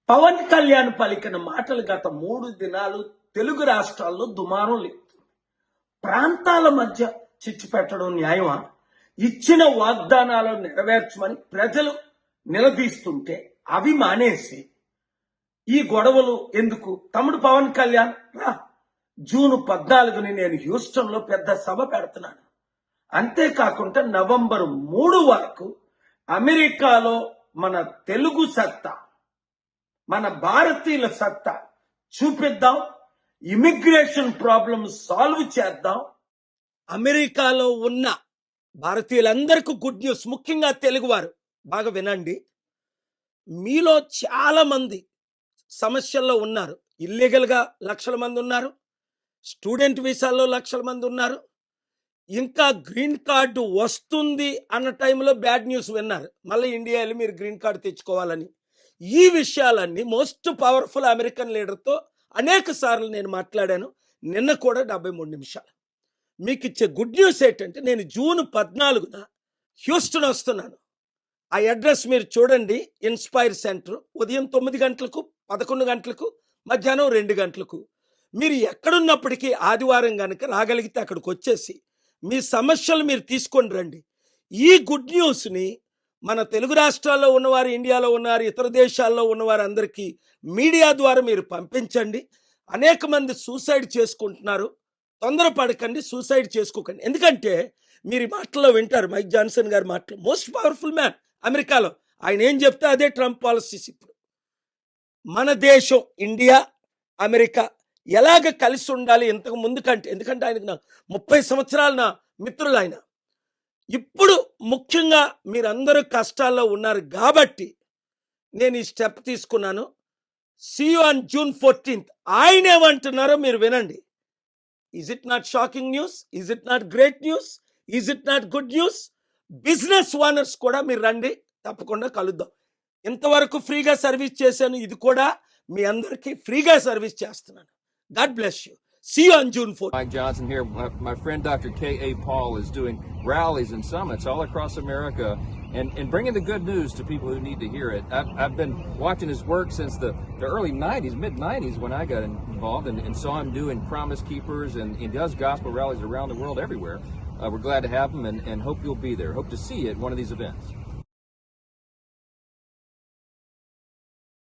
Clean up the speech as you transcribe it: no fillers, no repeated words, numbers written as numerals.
పవన్ కళ్యాణ్ పలికిన మాటలు గత 3 దినాలు తెలుగు రాష్ట్రాల్లో దుమారం లేదు. ప్రాంతాల మధ్య చిచ్చు పెట్టడం న్యాయమా? ఇచ్చిన వాగ్దానాలను నెరవేర్చమని ప్రజలు నిలదీస్తుంటే అవి మానేసి ఈ గొడవలు ఎందుకు? తమ్ముడు పవన్ కళ్యాణ్ రా, జూన్ 14ని నేను హ్యూస్టన్లో పెద్ద సభ పెడుతున్నాను. అంతేకాకుండా నవంబర్ 3 వరకు అమెరికాలో మన తెలుగు సత్తా, మన భారతీయుల సత్తా చూపిద్దాం. ఇమిగ్రేషన్ ప్రాబ్లం సాల్వ్ చేద్దాం. అమెరికాలో ఉన్న భారతీయులందరికీ గుడ్ న్యూస్, ముఖ్యంగా తెలుగువారు బాగా వినండి. మీలో చాలా మంది సమస్యల్లో ఉన్నారు. ఇల్లీగల్గా లక్షల మంది ఉన్నారు, స్టూడెంట్ వీసాల్లో లక్షల మంది ఉన్నారు, ఇంకా గ్రీన్ కార్డు వస్తుంది అన్న టైంలో బ్యాడ్ న్యూస్ విన్నారు. మళ్ళీ ఇండియా వెళ్ళి మీరు గ్రీన్ కార్డు తెచ్చుకోవాలని. ఈ విషయాలన్నీ మోస్ట్ పవర్ఫుల్ అమెరికన్ లీడర్తో అనేక సార్లు నేను మాట్లాడాను. నిన్న కూడా 73 నిమిషాలు. మీకు ఇచ్చే గుడ్ న్యూస్ ఏంటంటే, నేను జూన్ 14న హ్యూస్టన్ వస్తున్నాను. ఆ అడ్రస్ మీరు చూడండి. ఇన్స్పైర్ సెంటర్, ఉదయం 9 గంటలకు, 11 గంటలకు, మధ్యాహ్నం 2 గంటలకు. మీరు ఎక్కడున్నప్పటికీ ఆదివారం కనుక రాగలిగితే అక్కడికి వచ్చేసి మీ సమస్యలు మీరు తీసుకొని రండి. ఈ గుడ్ న్యూస్ని మన తెలుగు రాష్ట్రాల్లో ఉన్నవారు, ఇండియాలో ఉన్నారు, ఇతర దేశాల్లో ఉన్నవారు అందరికీ మీడియా ద్వారా మీరు పంపించండి. అనేక మంది సూసైడ్ చేసుకుంటున్నారు. తొందరపడకండి, సూసైడ్ చేసుకోకండి. ఎందుకంటే మీరు మాటల్లో వింటారు, మైక్ జాన్సన్ గారి మాటలు. మోస్ట్ పవర్ఫుల్ మ్యాన్ అమెరికాలో. ఆయన ఏం చెప్తే అదే ట్రంప్ పాలసీస్. ఇప్పుడు మన దేశం ఇండియా, అమెరికా ఎలాగ కలిసి ఉండాలి ఇంతకు ముందు కంటే, ఎందుకంటే ఆయనకు నా 30 సంవత్సరాలు నా మిత్రులు ఆయన. ఇప్పుడు ముఖ్యంగా మీరందరూ కష్టాల్లో ఉన్నారు కాబట్టి నేను ఈ స్టెప్ తీసుకున్నాను. See you on June 14th. ఆయన ఏమంటున్నారో మీరు వినండి. Is it not shocking news? Is it not great news? Is it not good news? Business owners కూడా మీరు రండి, తప్పకుండా కలుద్దాం. ఇంతవరకు ఫ్రీగా సర్వీస్ చేశాను, ఇది కూడా మీ అందరికీ ఫ్రీగా సర్వీస్ చేస్తున్నాను. God bless you. See you on June 4th. Mike Johnson here. My friend Dr. K.A. Paul is doing rallies and summits all across America and bringing the good news to people who need to hear it. I've been watching his work since the early 90s, mid-90s when I got involved and saw him doing Promise Keepers, and he does gospel rallies around the world everywhere. We're glad to have him and hope you'll be there. Hope to see you at one of these events.